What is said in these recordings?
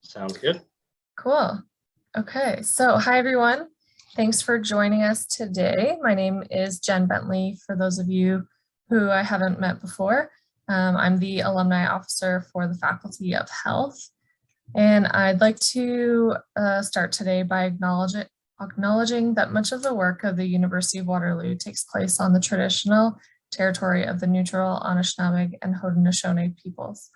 Sounds good. Cool. Okay, so hi everyone. Thanks for joining us today. My name is Jen Bentley, for those of you who I haven't met before. I'm the Alumni Officer for the Faculty of Health. And I'd like to start today by acknowledging that much of the work of the University of Waterloo takes place on the traditional territory of the Neutral, Anishinaabe, and Haudenosaunee peoples.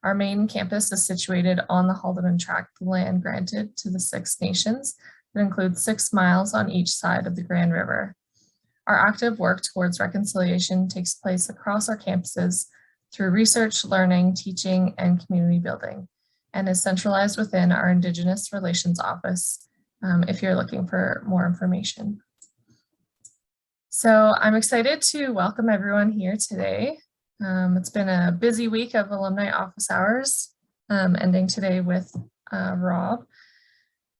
Our main campus is situated on the Haldeman Tract land granted to the Six Nations that includes 6 miles on each side of the Grand River. Our active work towards reconciliation takes place across our campuses through research, learning, teaching, and community building, and is centralized within our Indigenous Relations Office if you're looking for more information. So I'm excited to welcome everyone here today. It's been a busy week of alumni office hours, ending today with Rob.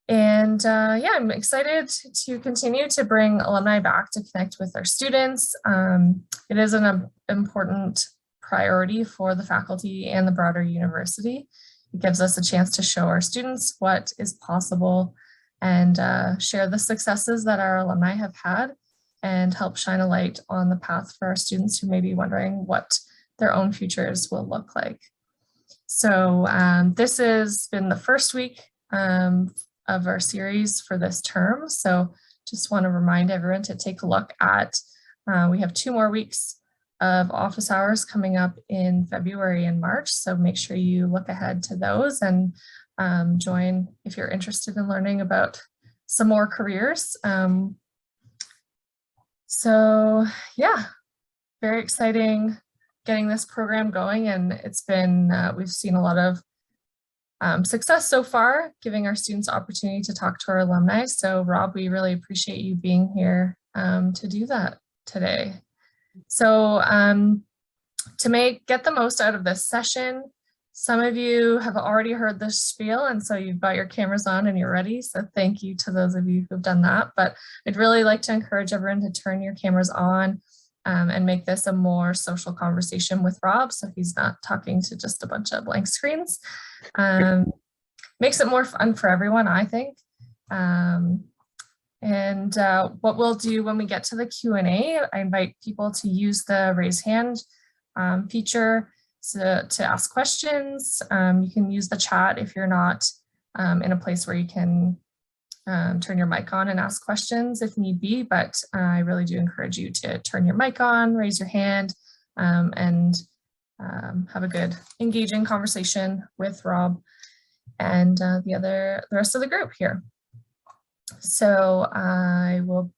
And yeah, I'm excited to continue to bring alumni back to connect with our students. It is an important priority for the faculty and the broader university. It gives us a chance to show our students what is possible and share the successes that our alumni have had and help shine a light on the path for our students who may be wondering what their own futures will look like. So this has been the first week of our series for this term. So just want to remind everyone to take a look at, we have 2 more weeks of office hours coming up in February and March. So make sure you look ahead to those and join if you're interested in learning about some more careers. So yeah, very exciting getting this program going, and it's been, we've seen a lot of success so far, giving our students opportunity to talk to our alumni. So Rob, we really appreciate you being here to do that today. So to get the most out of this session, some of you have already heard this spiel, and so you've got your cameras on and you're ready. So thank you to those of you who've done that. But I'd really like to encourage everyone to turn your cameras on and make this a more social conversation with Rob, so he's not talking to just a bunch of blank screens. Makes it more fun for everyone, I think. What we'll do when we get to the Q&A, I invite people to use the raise hand feature to ask questions. You can use the chat if you're not in a place where you can turn your mic on and ask questions if need be, but I really do encourage you to turn your mic on, raise your hand, and have a good engaging conversation with Rob and the rest of the group here. So I will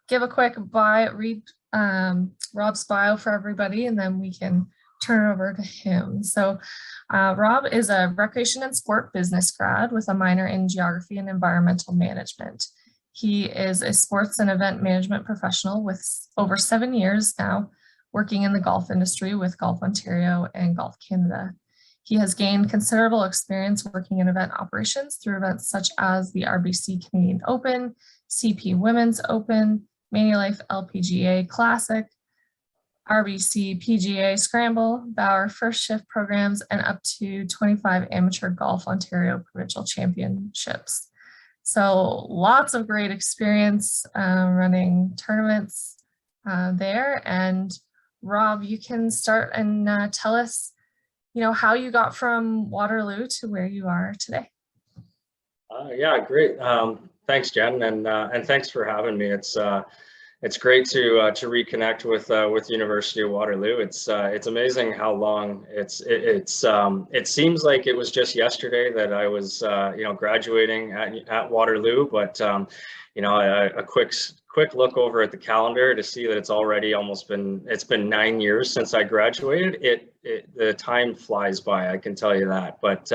give a quick read Rob's bio for everybody, and then we can turn it over to him. So Rob is a recreation and sport business grad with a minor in geography and environmental management. He is a sports and event management professional with over 7 years now working in the golf industry with Golf Ontario and Golf Canada. He has gained considerable experience working in event operations through events such as the RBC Canadian Open, CP Women's Open, Manulife LPGA Classic, RBC PGA Scramble, Bauer First Shift programs, and up to 25 amateur golf Ontario Provincial championships. So lots of great experience running tournaments there. And Rob, you can start and tell us, how you got from Waterloo to where you are today. Yeah, great. Thanks, Jen, and thanks for having me. It's great to reconnect with University of Waterloo. It's amazing how long it seems like it was just yesterday that I was graduating at Waterloo, but a quick look over at the calendar to see that it's already it's been 9 years since I graduated. The time flies by, I can tell you that. But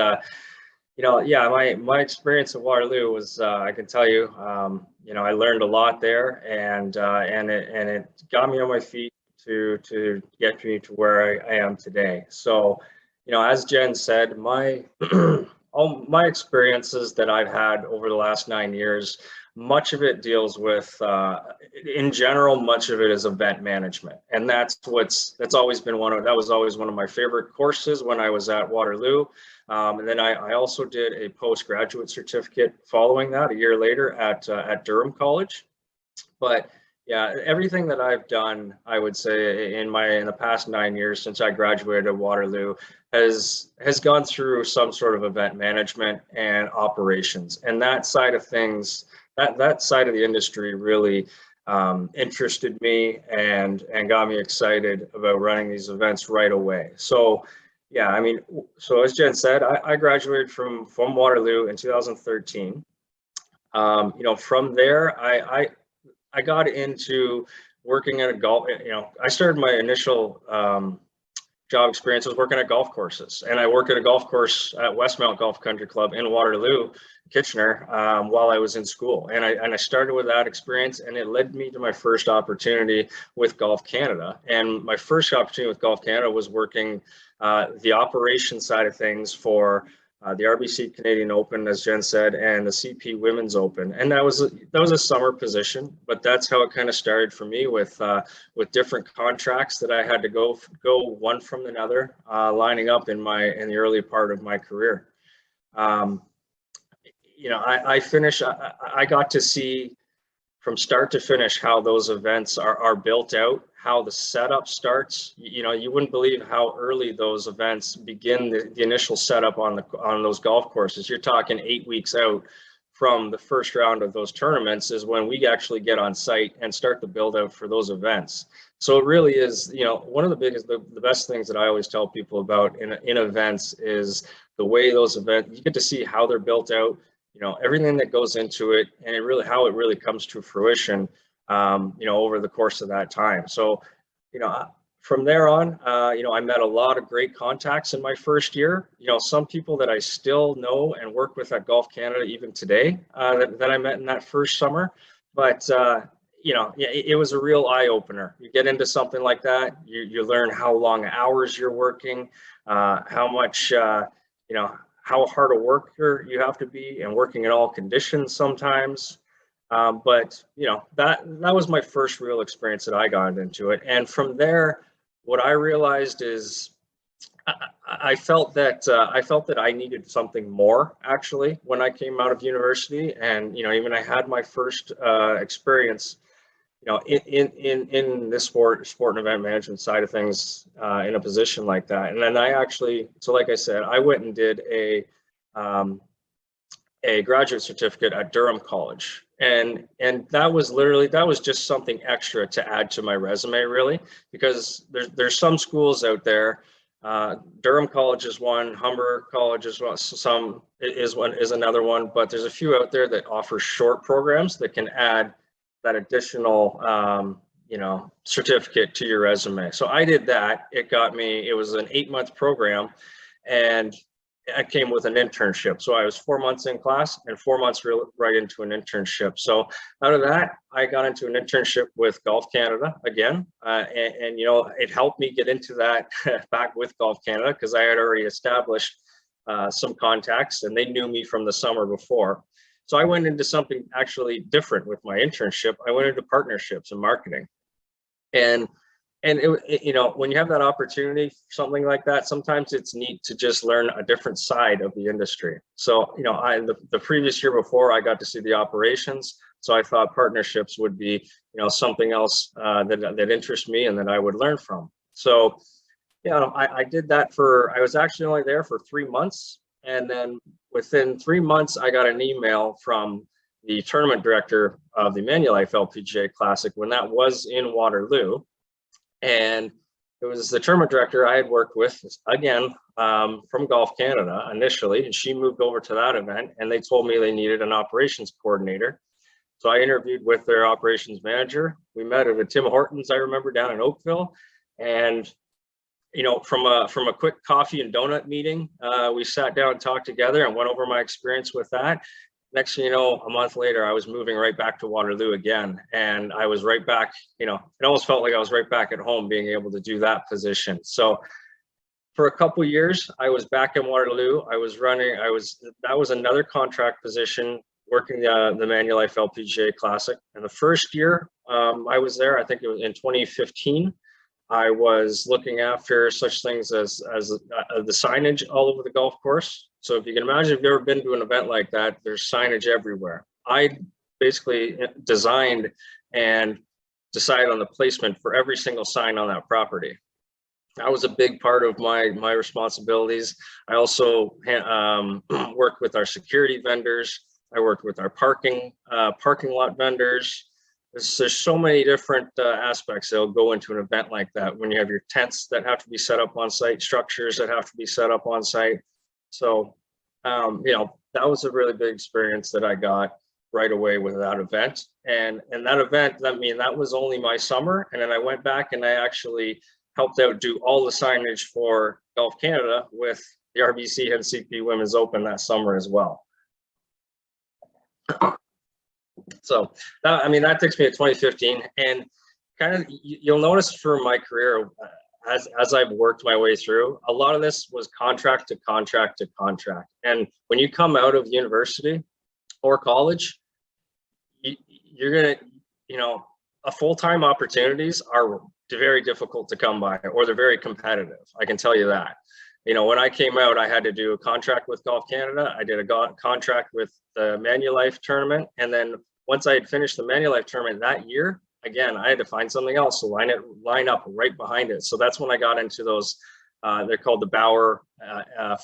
yeah, my experience at Waterloo was, I can tell you, I learned a lot there, and it got me on my feet to get me to where I am today. So, as Jen said, my all my experiences that I've had over the last 9 years, much of it deals with, in general, much of it is event management. And that's always been that was always one of my favorite courses when I was at Waterloo. And then I also did a postgraduate certificate following that a year later at Durham College. But yeah, everything that I've done, I would say in the past 9 years since I graduated at Waterloo has gone through some sort of event management and operations. And that side of things, that side of the industry really interested me and got me excited about running these events right away. So yeah, I mean, so as Jen said, I graduated from Waterloo in 2013. You know, from there, I got into working at a golf, you know, I started my initial job experience was working at golf courses. And I worked at a golf course at Westmount Golf Country Club in Waterloo, Kitchener, while I was in school. And I started with that experience, and it led me to my first opportunity with Golf Canada. And my first opportunity with Golf Canada was working the operation side of things for the RBC Canadian Open, as Jen said, and the CP Women's Open. And that was a summer position, but that's how it kind of started for me with different contracts that I had to go one from another, lining up in the early part of my career. You know, I got to see from start to finish how those events are built out, how the setup starts. You know, you wouldn't believe how early those events begin, the initial setup on those golf courses. You're talking 8 weeks out from the first round of those tournaments is when we actually get on site and start the build out for those events. So it really is, you know, one of the best things that I always tell people about in events is the way those events, you get to see how they're built out, you know, everything that goes into it, and how it really comes to fruition, you know, over the course of that time. So, you know, from there on, you know, I met a lot of great contacts in my first year. You know, some people that I still know and work with at Golf Canada even today that I met in that first summer. But, you know, it was a real eye opener. You get into something like that, you learn how long hours you're working, how much, you know, how hard a worker you have to be, and working in all conditions sometimes. But you know, that was my first real experience that I got into it. And from there, what I realized is I felt that I needed something more actually when I came out of university. And you know, even I had my first experience, you know, in this sport and event management side of things, in a position like that. And then so like I said, I went and did a graduate certificate at Durham College. And that was just something extra to add to my resume, really, because there's some schools out there. Durham College is one, Humber College is one, is another one, but there's a few out there that offer short programs that can add that additional you know, certificate to your resume. So I did that. It was an 8-month program, and it came with an internship. So I was 4 months in class and 4 months right into an internship. So out of that, I got into an internship with Golf Canada again. And you know, it helped me get into that back with Golf Canada because I had already established some contacts, and they knew me from the summer before. So I went into something actually different with my internship. I went into partnerships and marketing. And you know, when you have that opportunity, something like that, sometimes it's neat to just learn a different side of the industry. So, you know, the previous year before, I got to see the operations. So I thought partnerships would be, you know, something else that interests me and that I would learn from. So, you know, I did that I was actually only there for 3 months. And then within 3 months, I got an email from the tournament director of the Manulife LPGA Classic when that was in Waterloo. And it was the tournament director I had worked with, again, from Golf Canada initially, and she moved over to that event, and they told me they needed an operations coordinator. So I interviewed with their operations manager. We met at a Tim Hortons, I remember, down in Oakville. And you know, from a quick coffee and donut meeting, we sat down and talked together and went over my experience with that. Next thing you know, a month later, I was moving right back to Waterloo again. And I was right back, you know, it almost felt like I was right back at home being able to do that position. So for a couple of years, I was back in Waterloo. That was another contract position working the Manulife LPGA Classic. And the first year I was there, I think it was in 2015, I was looking after such things as the signage all over the golf course. So if you can imagine, if you've ever been to an event like that, there's signage everywhere. I basically designed and decided on the placement for every single sign on that property. That was a big part of my responsibilities. I also worked with our security vendors. I worked with our parking lot vendors. There's so many different aspects that'll go into an event like that. When you have your tents that have to be set up on site, structures that have to be set up on site. So, you know, that was a really big experience that I got right away with that event. And that event, that was only my summer. And then I went back and I actually helped out do all the signage for Golf Canada with the RBC and CP Women's Open that summer as well. So that takes me to 2015, and kind of you'll notice for my career as I've worked my way through, a lot of this was contract to contract to contract. And when you come out of university or college, you're gonna, you know, full-time opportunities are very difficult to come by, or they're very competitive. I can tell you that. You know, when I came out, I had to do a contract with Golf Canada. I did a contract with the Manulife tournament, and then once I had finished the Manulife tournament that year, again, I had to find something else to line up right behind it. So that's when I got into those, they're called the Bauer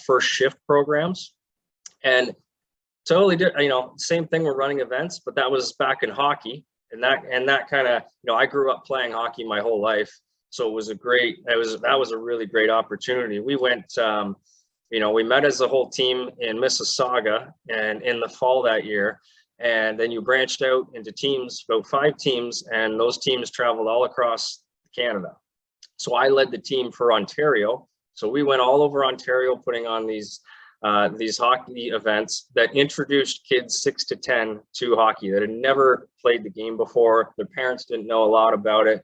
First Shift programs. And totally, you know, same thing, we're running events, but that was back in hockey. And that kind of, you know, I grew up playing hockey my whole life. So it was that was a really great opportunity. We went, you know, we met as a whole team in Mississauga and in the fall that year. And then you branched out into teams, about 5 teams, and those teams traveled all across Canada. So I led the team for Ontario. So we went all over Ontario putting on these hockey events that introduced kids 6 to 10 to hockey that had never played the game before. Their parents didn't know a lot about it.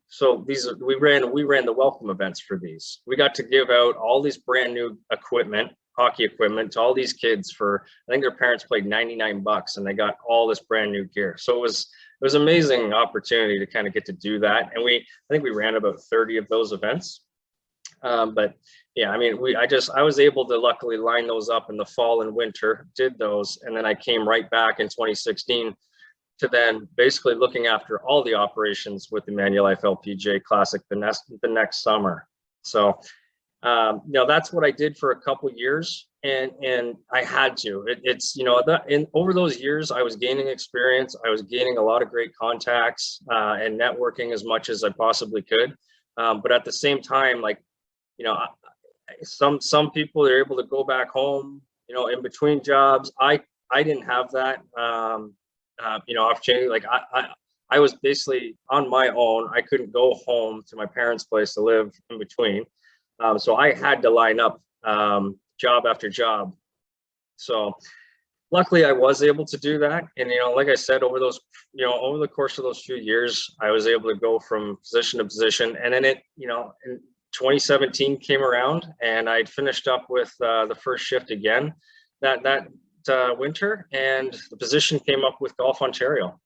So we ran the welcome events for these. We got to give out all these brand new equipment, hockey equipment, to all these kids for, I think their parents paid $99 and they got all this brand new gear. So it was an amazing opportunity to kind of get to do that. And I think we ran about 30 of those events. But yeah, I mean, I was able to luckily line those up in the fall and winter, did those. And then I came right back in 2016 to then basically looking after all the operations with the Manulife LPGA Classic the next summer. So, you know, that's what I did for a couple years, and I had to. It's you know, over those years, I was gaining experience. I was gaining a lot of great contacts and networking as much as I possibly could. But at the same time, like, you know, some people are able to go back home, you know, in between jobs. I didn't have that. You know, opportunity. Like I was basically on my own. I couldn't go home to my parents' place to live in between. So I had to line up job after job. So luckily I was able to do that. And, you know, like I said, over the course of those few years, I was able to go from position to position. And then you know, in 2017 came around and I'd finished up with the First Shift again that winter, and the position came up with Golf Ontario.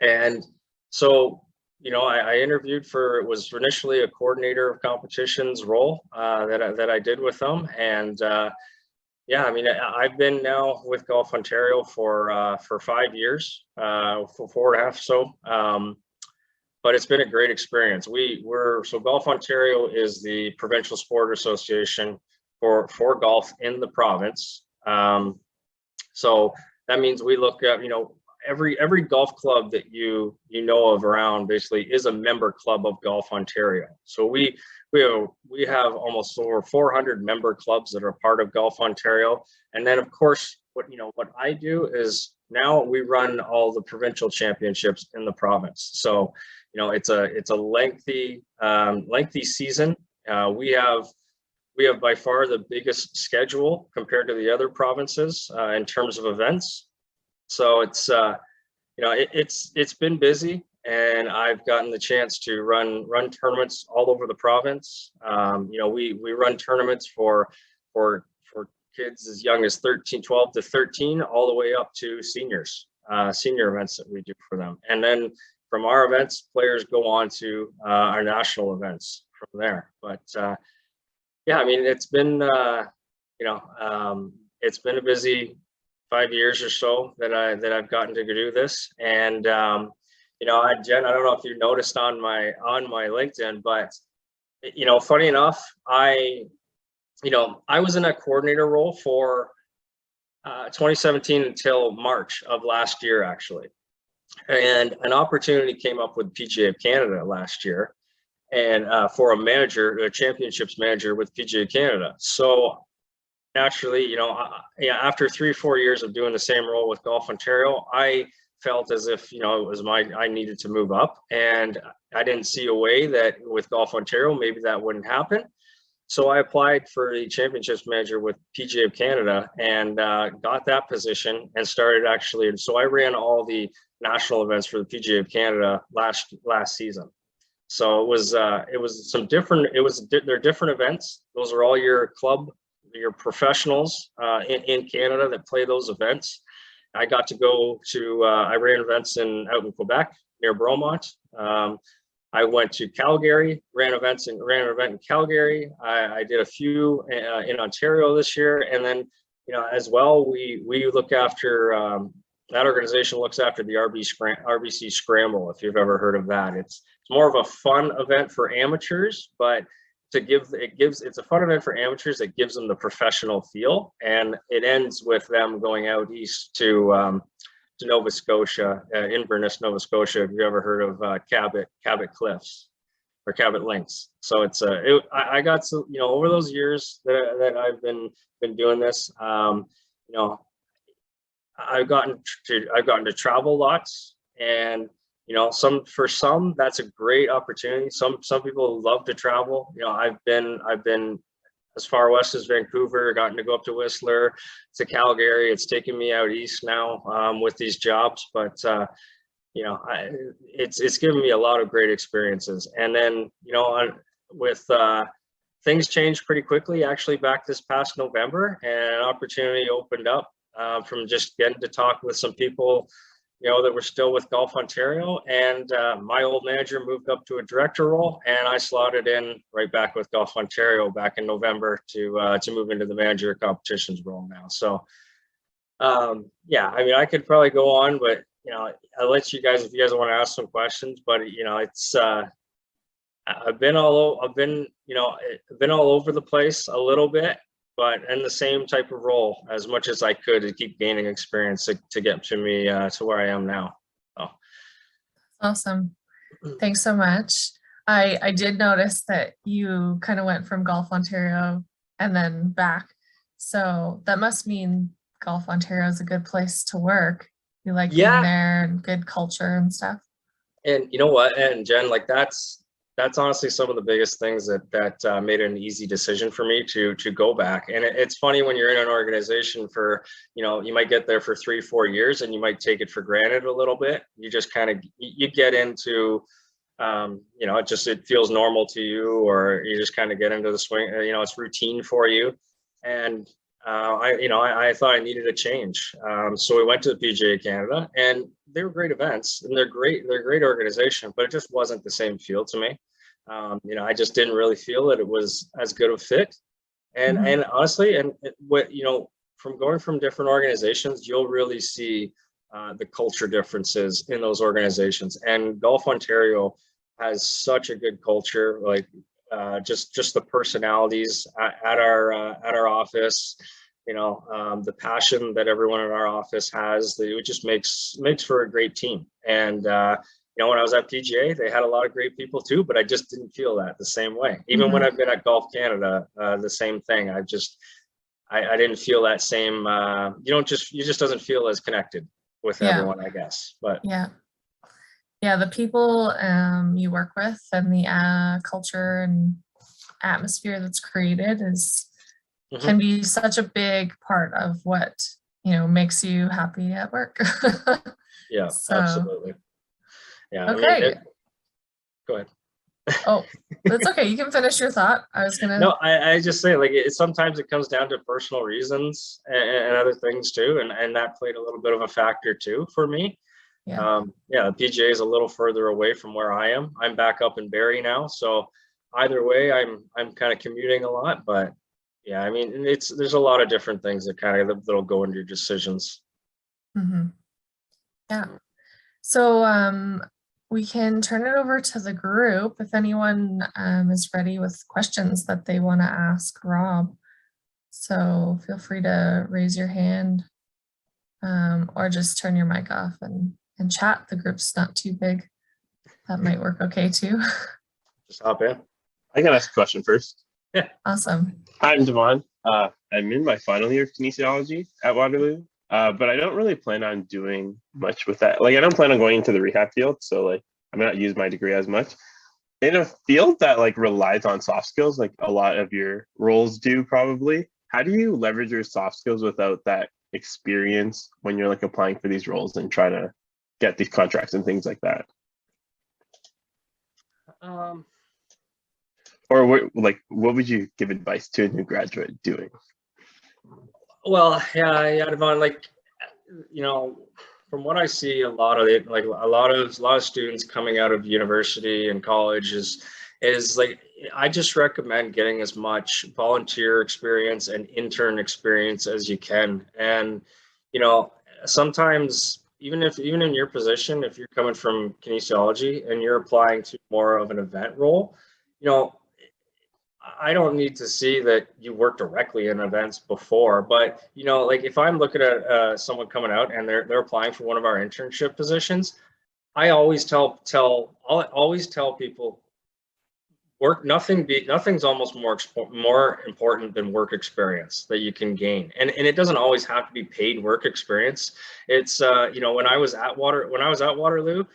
And so, you know, I interviewed for, it was initially a coordinator of competitions role that I did with them. And yeah, I mean, I've been now with Golf Ontario for 5 years, for 4.5 so. But it's been a great experience. So Golf Ontario is the provincial sport association for golf in the province. So that means we look at, you know, every golf club that you know of around basically is a member club of Golf Ontario. So we have almost over 400 member clubs that are part of Golf Ontario. And then of course, what I do is now we run all the provincial championships in the province. So, you know, it's a lengthy season. We have by far the biggest schedule compared to the other provinces in terms of events. So it's you know, it's been busy, and I've gotten the chance to run tournaments all over the province. You know, we run tournaments for kids as young as 12 to 13, all the way up to seniors, senior events that we do for them. And then from our events, players go on to our national events from there. But yeah, I mean, it's been, it's been a busy 5 years or so that I've gotten to do this. And, Jen, I don't know if you noticed on my LinkedIn, but, funny enough, I was in a coordinator role for 2017 until March of last year, actually. And an opportunity came up with PGA of Canada last year, and for a championships manager with PGA Canada. So naturally, after 3-4 years of doing the same role with Golf Ontario, I felt as if, it was I needed to move up, and I didn't see a way that with Golf Ontario, maybe that wouldn't happen. So I applied for the championships manager with PGA of Canada and got that position and started actually. And so I ran all the national events for the PGA of Canada last season. So it was they're different events. Those are all your professionals in Canada that play those events. I got to go to, I ran events out in Quebec near Bromont. I went to Calgary, ran an event in Calgary. I did a few in Ontario this year. And then, as well, we look after, that organization looks after the RBC Scramble, if you've ever heard of that. It's more of a fun event for amateurs, but it's a fun event for amateurs that gives them the professional feel, and it ends with them going out east to Nova Scotia, Inverness, Nova Scotia. Have you ever heard of Cabot Cliffs or Cabot Links? So I got to, over those years that I've been doing this, I've gotten to travel lots, and for some that's a great opportunity. Some people love to travel. I've been as far west as Vancouver, gotten to go up to Whistler, to Calgary. It's taken me out east now with these jobs, but it's given me a lot of great experiences. And then things changed pretty quickly. Actually, back this past November, and an opportunity opened up from just getting to talk with some people that were still with Golf Ontario, and my old manager moved up to a director role, and I slotted in right back with Golf Ontario back in November to move into the manager competitions role now. So yeah, I mean, I could probably go on, but I'll let you guys, if you guys want to ask some questions. But it's I've been all over the place a little bit, but in the same type of role as much as I could to keep gaining experience to get to me to where I am now. So. Awesome. Thanks so much. I did notice that you kind of went from Golf Ontario and then back. So that must mean Golf Ontario is a good place to work. You like being there, and good culture and stuff. And you know what? And Jen, like that's honestly some of the biggest things that made it an easy decision for me to go back. And it's funny when you're in an organization for, you might get there for 3-4 years and you might take it for granted a little bit. You just kind of, you get into, it feels normal to you, or you just kind of get into the swing, it's routine for you. And I thought I needed a change. So we went to the PGA Canada, and they were great events, and they're a great organization, but it just wasn't the same feel to me. I just didn't really feel that it was as good a fit. And honestly, from going from different organizations, you'll really see the culture differences in those organizations. And Golf Ontario has such a good culture, like just the personalities at our office. The passion that everyone in our office has, it just makes for a great team. And when I was at PGA, they had a lot of great people too, but I just didn't feel that the same way. Even when I've been at Golf Canada, the same thing. I didn't feel that same. You just doesn't feel as connected with everyone, I guess. But the people you work with and the culture and atmosphere that's created can be such a big part of what makes you happy at work. Yeah, absolutely. Yeah. Okay. Go ahead. Oh, that's okay. You can finish your thought. I was gonna. No, I just say like sometimes it comes down to personal reasons and other things too, and that played a little bit of a factor too for me. Yeah. Yeah, the PGA is a little further away from where I am. I'm back up in Barrie now, so either way, I'm kind of commuting a lot. But yeah, I mean, there's a lot of different things that kind of that'll go into your decisions. Mm-hmm. Yeah. So we can turn it over to the group if anyone is ready with questions that they want to ask Rob. So feel free to raise your hand or just turn your mic off and chat. The group's not too big. That might work okay too. Just hop in. I can ask a question first. Yeah. Awesome. I'm Devon. I'm in my final year of kinesiology at Waterloo, but I don't really plan on doing much with that. Like, I don't plan on going into the rehab field, so like I'm not use my degree as much. In a field that like relies on soft skills, like a lot of your roles do probably, how do you leverage your soft skills without that experience when you're like applying for these roles and trying to get these contracts and things like that? Or what would you give advice to a new graduate doing? Well, yeah, Devon, like, you know, from what I see, a lot of it, like a lot of students coming out of university and college is like, I just recommend getting as much volunteer experience and intern experience as you can. And, you know, sometimes even in your position, if you're coming from kinesiology and you're applying to more of an event role, you know, I don't need to see that you work directly in events before, but you know, like if I'm looking at someone coming out and they're applying for one of our internship positions, I always tell people nothing's almost more important than work experience that you can gain, and it doesn't always have to be paid work experience. It's you know, when I was at Waterloo.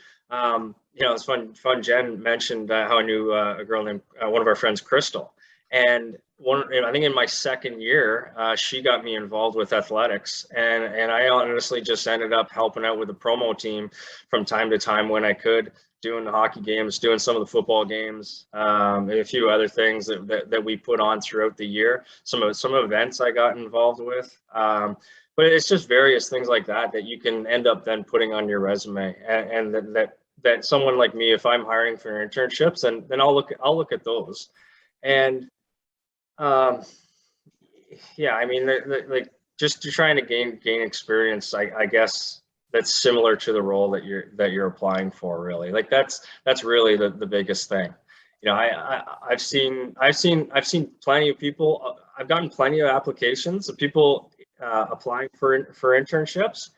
You know, it's fun. Jen mentioned how I knew a girl named one of our friends, Crystal, and I think in my second year, she got me involved with athletics, and I honestly just ended up helping out with the promo team from time to time when I could, doing the hockey games, doing some of the football games, and a few other things that we put on throughout the year. Some events I got involved with. But it's just various things like that you can end up then putting on your resume, and that someone like me, if I'm hiring for internships, and then I'll look at those. And yeah, I mean, like just to trying to gain experience, I guess that's similar to the role that you're applying for, really. Like that's really the biggest thing. You know, I've seen plenty of people. I've gotten plenty of applications of people applying for internships,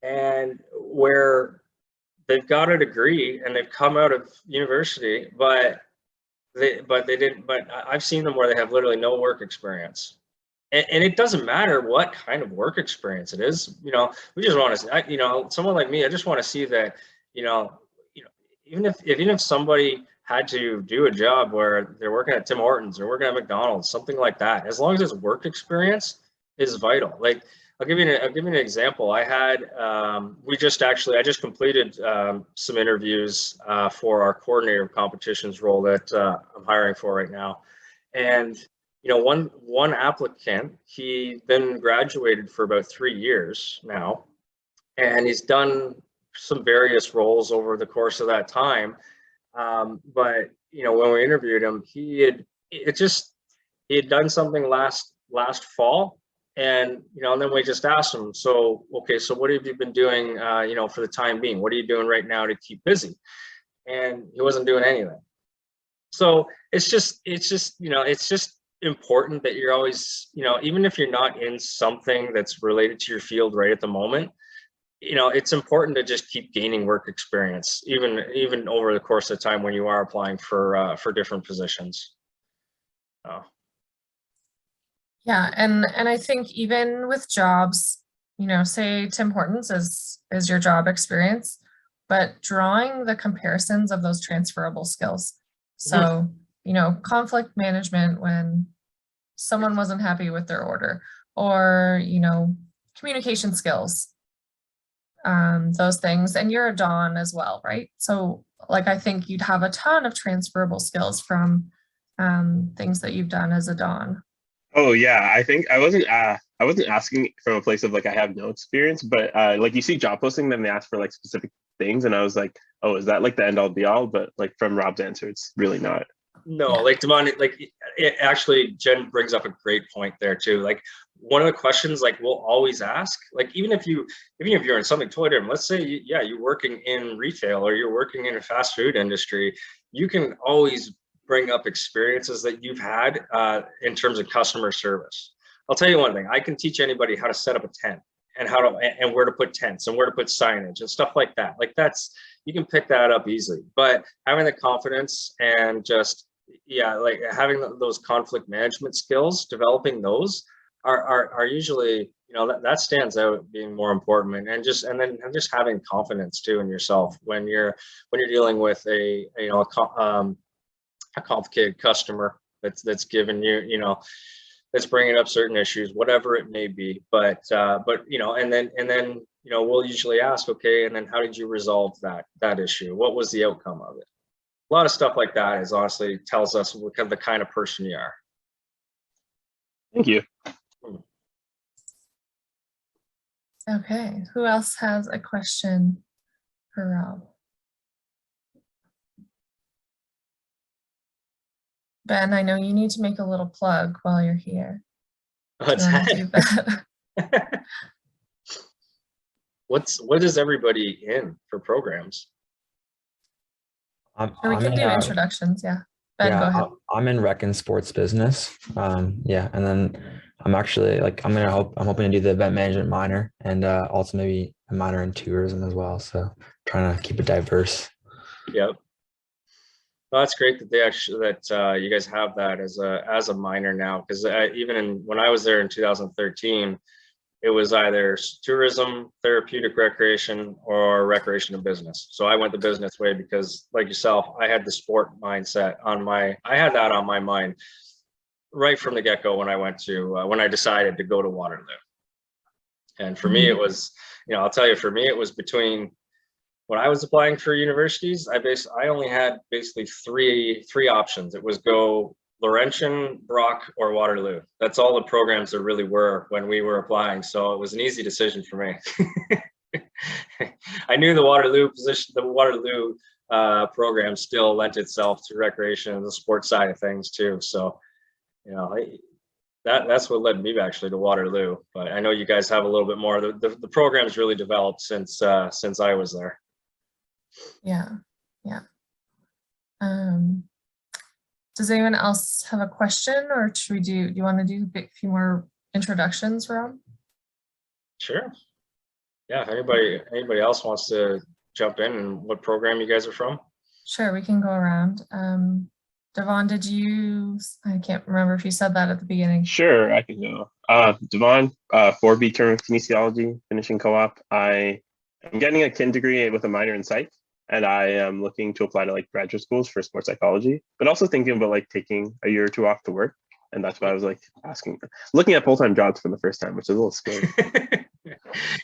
and where they've got a degree and they've come out of university, but they didn't. But I've seen them where they have literally no work experience, and it doesn't matter what kind of work experience it is. You know, we just want to, you know, someone like me, I just want to see that, you know, even if somebody had to do a job where they're working at Tim Hortons or working at McDonald's, something like that, as long as it's work experience is vital. Like, I'll give you an example. I had I just completed some interviews for our coordinator of competitions role that I'm hiring for right now, and you know, one applicant, he then graduated for about 3 years now, and he's done some various roles over the course of that time. But you know, when we interviewed him, he had done something last fall. And, you know, and then we just asked him, so, okay, so what have you been doing, you know, for the time being? What are you doing right now to keep busy? And he wasn't doing anything. So it's just, you know, it's just important that you're always, you know, even if you're not in something that's related to your field right at the moment, you know, it's important to just keep gaining work experience, even over the course of time when you are applying for different positions. Yeah, and I think even with jobs, you know, say Tim Hortons is your job experience, but drawing the comparisons of those transferable skills. So, you know, conflict management when someone wasn't happy with their order, or, you know, communication skills, those things. And you're a Don as well, right? So like, I think you'd have a ton of transferable skills from things that you've done as a Don. Oh yeah, I think I wasn't asking from a place of like I have no experience, but like you see job posting, then they ask for like specific things, and I was like, oh, is that like the end all be all? But like from Rob's answer, it's really not. No, Yeah. like Devon, like it actually, Jen brings up a great point there too. Like one of the questions like we'll always ask, like even if you're in something totally different, let's say you're working in retail or you're working in a fast food industry, you can always bring up experiences that you've had in terms of customer service. I'll tell you one thing, I can teach anybody how to set up a tent and how to and where to put tents and where to put signage and stuff like that. Like that's, you can pick that up easily, but having the confidence and just, yeah, like having those conflict management skills, developing those are usually, you know, that stands out being more important, and just having confidence too in yourself when you're dealing with a complicated customer that's given you, you know, that's bringing up certain issues, whatever it may be. But you know, and then you know, we'll usually ask, okay, and then how did you resolve that issue? What was the outcome of it? A lot of stuff like that is honestly tells us what the kind of person you are. Thank you. Okay, who else has a question for Rob? Ben, I know you need to make a little plug while you're here. What's that? What is everybody in for programs? We can do introductions, yeah. Ben, go ahead. I'm in rec and sports business. Yeah, and then I'm actually like I'm hoping to do the event management minor and also maybe a minor in tourism as well. So trying to keep it diverse. Yep. Well, that's great that you guys have that as a minor now, because even when I was there in 2013, it was either tourism, therapeutic recreation, or recreation and business. So I went the business way because, like yourself, I had the sport mindset I had that on my mind right from the get-go when I decided to go to Waterloo. And for me, it was, you know, I'll tell you, for me, it was between, when I was applying for universities, I only had basically three options. It was go Laurentian, Brock, or Waterloo. That's all the programs there really were when we were applying. So it was an easy decision for me. I knew the Waterloo program still lent itself to recreation and the sports side of things too. So, you know, that's what led me actually to Waterloo. But I know you guys have a little bit more. The program's really developed since I was there. Yeah. Does anyone else have a question, or should we do you want to do a few more introductions, Rob? Sure. Yeah, if anybody else wants to jump in, and what program you guys are from? Sure, we can go around. Devon, I can't remember if you said that at the beginning. Sure, I can go. Devon, 4B term of kinesiology, finishing co-op. I am getting a kin degree with a minor in psych. And I am looking to apply to like graduate schools for sports psychology, but also thinking about like taking a year or two off to work. And that's why I was like looking at full-time jobs for the first time, which is a little scary.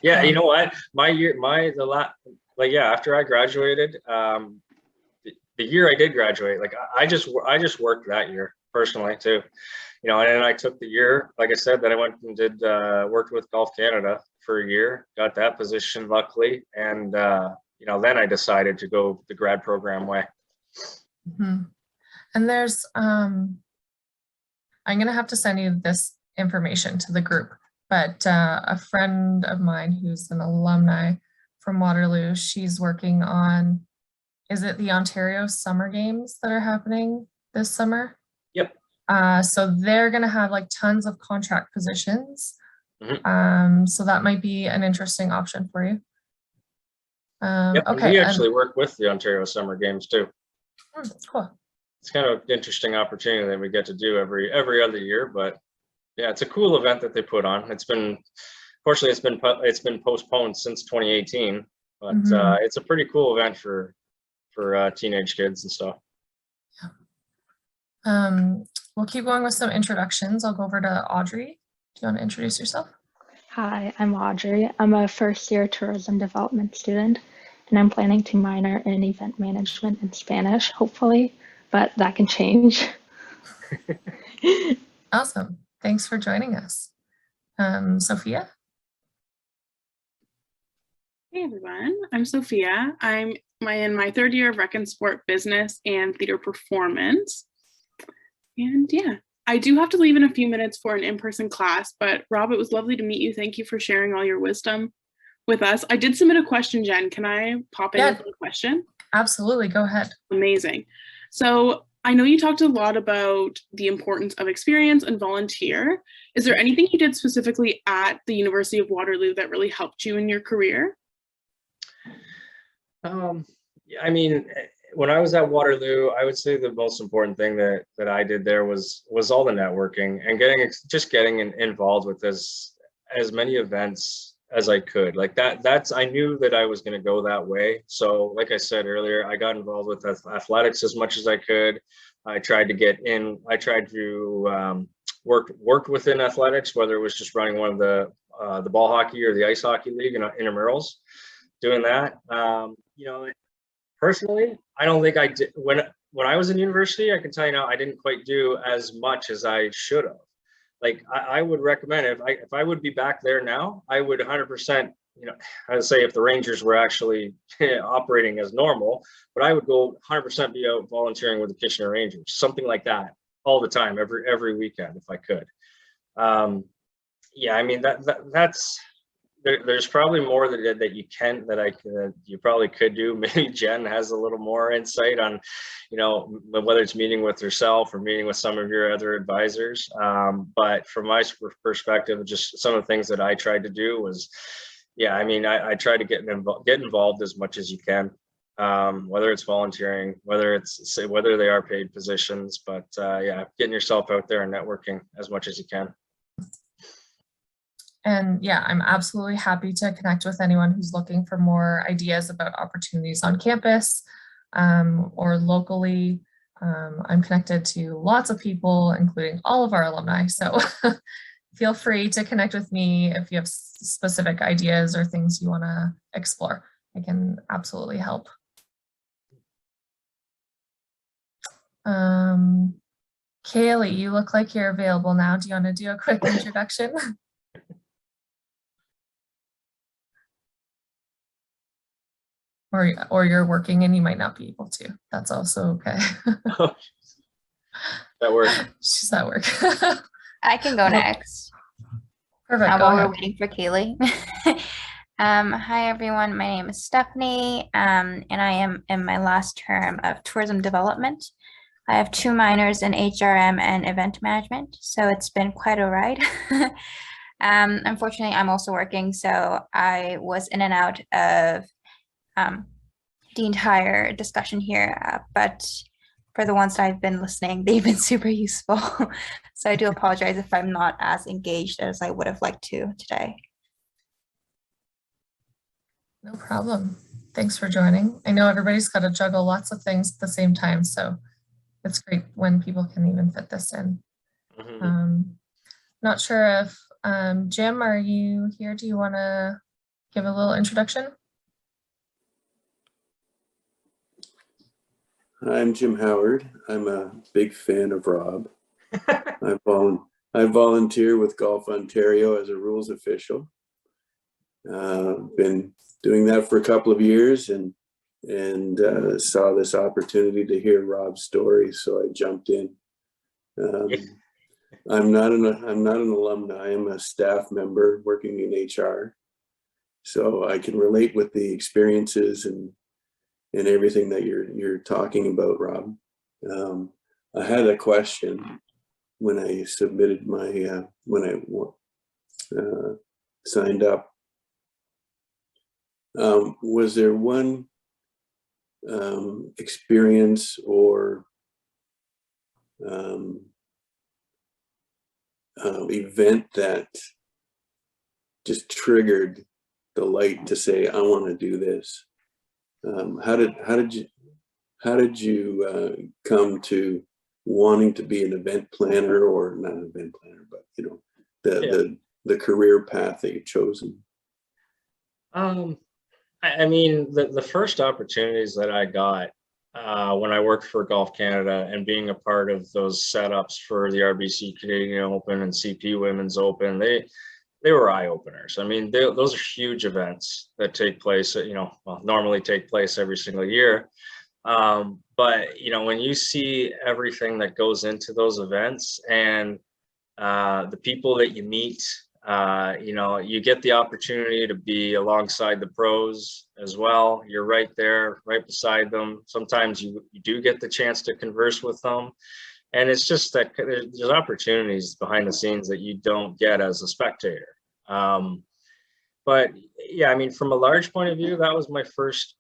Yeah, you know what? After I graduated, the year I did graduate, like I just worked that year personally too, you know, and I took the year, like I said, that I went and did worked with Golf Canada for a year, got that position luckily, and you know, then I decided to go the grad program way. Mm-hmm. And there's, I'm going to have to send you this information to the group, but a friend of mine who's an alumni from Waterloo, she's working on, is it the Ontario Summer Games that are happening this summer? Yep. So they're going to have like tons of contract positions. Mm-hmm. So that might be an interesting option for you. Yep, okay. We actually work with the Ontario Summer Games too. Cool. It's kind of an interesting opportunity that we get to do every other year, but yeah, it's a cool event that they put on. Fortunately, it's been postponed since 2018, but it's a pretty cool event for teenage kids and stuff. Yeah. We'll keep going with some introductions. I'll go over to Audrey. Do you want to introduce yourself? Hi, I'm Audrey. I'm a first-year tourism development student, and I'm planning to minor in event management in Spanish, hopefully, but that can change. Awesome. Thanks for joining us. Sophia? Hey everyone, I'm Sophia. I'm in my third year of Rec and Sport Business and Theater Performance. And yeah, I do have to leave in a few minutes for an in-person class, but Rob, it was lovely to meet you. Thank you for sharing all your wisdom with us. I did submit a question, Jen. Can I pop in with a question? Absolutely, go ahead. Amazing. So I know you talked a lot about the importance of experience and volunteer. Is there anything you did specifically at the University of Waterloo that really helped you in your career? I mean, when I was at Waterloo, I would say the most important thing that I did there was all the networking and getting involved with as many events as I could. Like I knew that I was going to go that way. So like I said earlier, I got involved with athletics as much as I could. I tried to get in. I tried to work within athletics, whether it was just running one of the ball hockey or the ice hockey league and intramurals, doing that. You know, personally, I don't think I did when I was in university. I can tell you now, I didn't quite do as much as I should have. Like I would recommend if I would be back there now, I would 100%. You know, I would say if the Rangers were actually operating as normal, but I would go 100% be out volunteering with the Kitchener Rangers, something like that, all the time, every weekend if I could. Yeah, I mean that's. There's probably more that you probably could do. Maybe Jen has a little more insight on, you know, whether it's meeting with herself or meeting with some of your other advisors. But from my perspective, just some of the things that I tried to do was, yeah, I mean, I try to get involved as much as you can, whether it's volunteering, whether they are paid positions, but yeah, getting yourself out there and networking as much as you can. And yeah, I'm absolutely happy to connect with anyone who's looking for more ideas about opportunities on campus or locally. I'm connected to lots of people, including all of our alumni. So feel free to connect with me if you have specific ideas or things you want to explore. I can absolutely help. Kaylee, you look like you're available now. Do you want to do a quick introduction? Or you're working and you might not be able to. That's also okay. That works. She's at work. I can go next. Perfect. While we're waiting for Kaylee. Hi everyone, my name is Stephanie, and I am in my last term of tourism development. I have 2 minors in HRM and event management, so it's been quite a ride. Unfortunately, I'm also working, so I was in and out of the entire discussion here, but for the ones that I've been listening, they've been super useful. So I do apologize if I'm not as engaged as I would have liked to today. No problem. Thanks for joining. I know everybody's got to juggle lots of things at the same time, so it's great when people can even fit this in. Not sure if Jim, are you here? Do you want to give a little introduction? I'm Jim Howard. I'm a big fan of Rob. I volunteer with Golf Ontario as a rules official. Been doing that for a couple of years and saw this opportunity to hear Rob's story, so I jumped in. I'm not an alumni. I'm a staff member working in HR, so I can relate with the experiences and everything that you're talking about, Rob. I had a question when I submitted my when I signed up. Was there one experience or event that just triggered the light to say, I want to do this? How did you come to wanting to be an event planner, or not an event planner, but you know, the career path that you've chosen? I mean, the first opportunities that I got when I worked for Golf Canada and being a part of those setups for the RBC Canadian Open and CP Women's Open, they were eye openers. I mean, those are huge events that take place, well, normally take place every single year. But, when you see everything that goes into those events and the people that you meet, you get the opportunity to be alongside the pros as well. You're right there, right beside them. Sometimes you do get the chance to converse with them. And it's just that there's opportunities behind the scenes that you don't get as a spectator. But yeah, I mean, from a large point of view, that was my first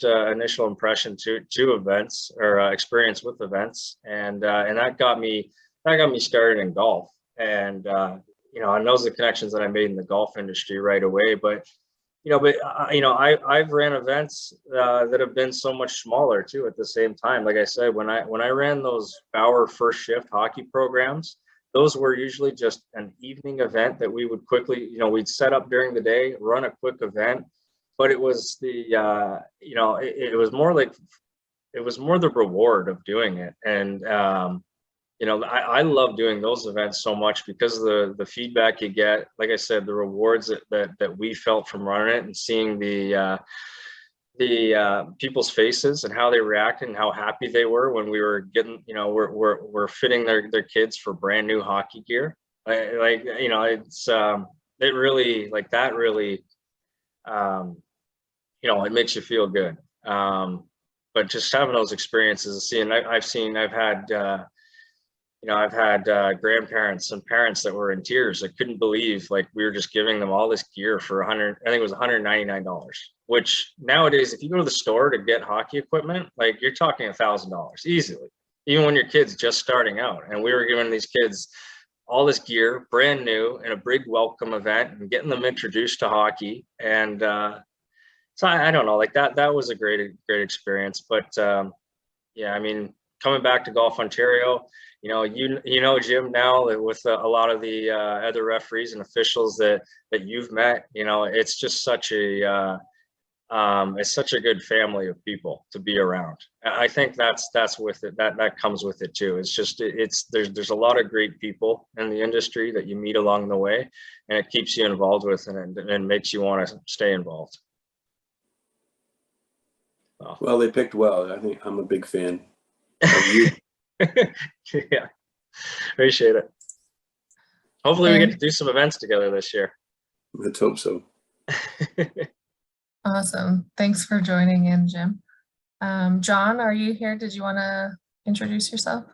initial impression to events or experience with events, and that got me started in golf. And and those are the connections that I made in the golf industry right away. But I've ran events that have been so much smaller too at the same time. Like I said, when I ran those Bauer First Shift hockey programs, those were usually just an evening event that we would quickly, we'd set up during the day, run a quick event. But it was it was more the reward of doing it. And I love doing those events so much because of the feedback you get. Like I said, the rewards that we felt from running it and seeing the people's faces and how they reacted and how happy they were when we were getting, we're fitting their kids for brand new hockey gear. It's it really, like that really, it makes you feel good. But just having those experiences, I've had grandparents and parents that were in tears that couldn't believe, like, we were just giving them all this gear for I think it was $199, which nowadays, if you go to the store to get hockey equipment, like, you're talking $1,000 easily, even when your kid's just starting out. And we were giving these kids all this gear, brand new, in a big welcome event and getting them introduced to hockey. And so I don't know, like that was a great experience. But yeah, I mean, coming back to Golf Ontario, Jim, now that with a lot of the other referees and officials that you've met, it's just such a good family of people to be around. I think that's with it, that comes with it too. It's just, there's a lot of great people in the industry that you meet along the way, and it keeps you involved with and makes you want to stay involved. Well, they picked well. I think I'm a big fan of you. Yeah, appreciate it. Hopefully we get to do some events together this year. Let's hope so. Awesome. Thanks for joining in, Jim. John, are you here? Did you want to introduce yourself?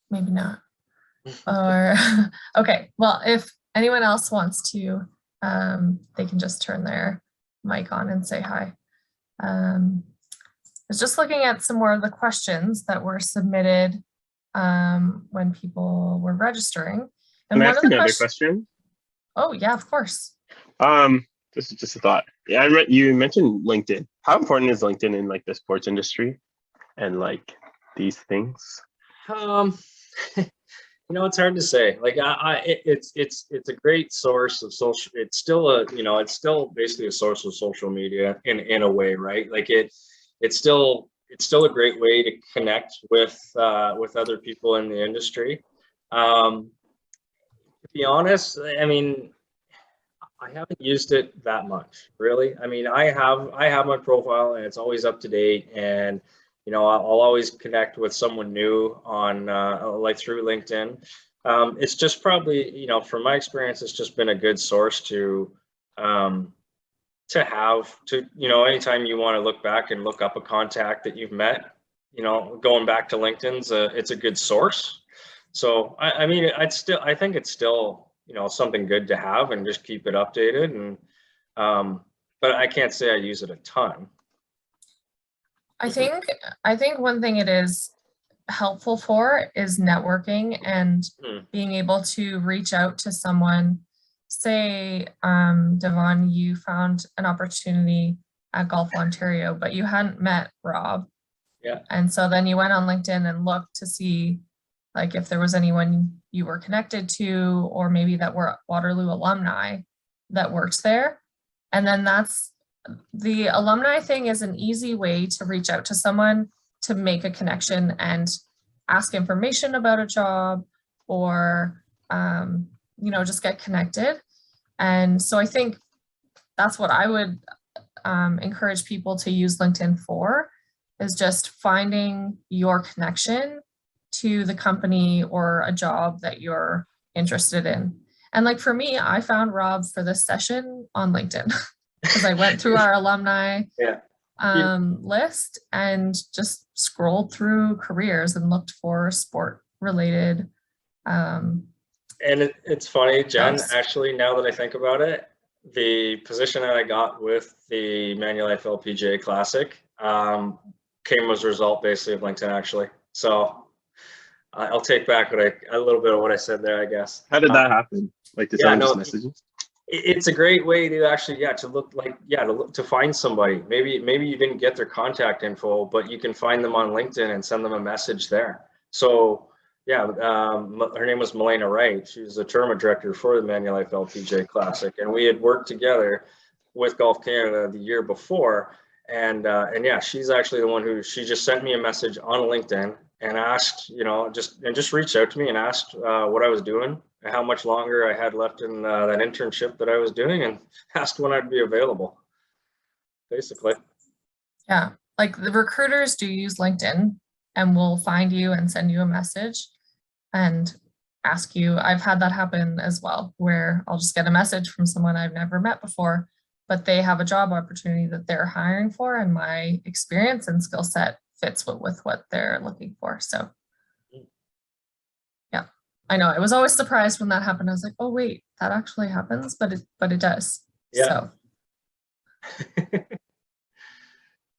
Maybe not. Or okay, well, if anyone else wants to, they can just turn their mic on and say hi. I was just looking at some more of the questions that were submitted when people were registering. And can I ask another question? Oh yeah, of course. This is just a thought. Yeah, you mentioned LinkedIn. How important is LinkedIn in like the sports industry and like these things? It's hard to say. Like, it's a great source of social. It's still basically a source of social media in a way, right? Like it's still a great way to connect with other people in the industry. To be honest, I mean, I haven't used it that much, really. I mean, I have my profile and it's always up to date, and I'll always connect with someone new on like through LinkedIn. It's just probably, from my experience, it's just been a good source to have anytime you want to look back and look up a contact that you've met, going back to LinkedIn's it's a good source. So I mean, I think it's still, something good to have and just keep it updated. And but I can't say I use it a ton. I think one thing it is helpful for is networking and being able to reach out to someone. Say, Devon, you found an opportunity at Golf Ontario, but you hadn't met Rob. Yeah. And so then you went on LinkedIn and looked to see like if there was anyone you were connected to, or maybe that were Waterloo alumni that worked there. And then the alumni thing is an easy way to reach out to someone to make a connection and ask information about a job, or, just get connected. And so I think that's what I would encourage people to use LinkedIn for, is just finding your connection to the company or a job that you're interested in. And like for me, I found Rob for this session on LinkedIn because I went through our alumni list and just scrolled through careers and looked for sport related. And it's funny, Jen, actually, now that I think about it, the position that I got with the Manulife LPGA Classic came as a result basically of LinkedIn, actually. So I'll take back a little bit of what I said there, I guess. How did that happen? Like, did someone just message you? It's a great way to actually, to find somebody. Maybe you didn't get their contact info, but you can find them on LinkedIn and send them a message there. So yeah, her name was Melena Wright. She was the tournament director for the Manulife LPGA Classic, and we had worked together with Golf Canada the year before. And yeah, she's actually the one who, she just sent me a message on LinkedIn and asked, just reached out to me and asked what I was doing, how much longer I had left in that internship that I was doing, and asked when I'd be available, basically. Yeah, like the recruiters do use LinkedIn and will find you and send you a message and ask you. I've had that happen as well, where I'll just get a message from someone I've never met before, but they have a job opportunity that they're hiring for, and my experience and skill set fits with what they're looking for. So yeah, I know. I was always surprised when that happened. I was like, oh wait, that actually happens, but it does. Yeah. So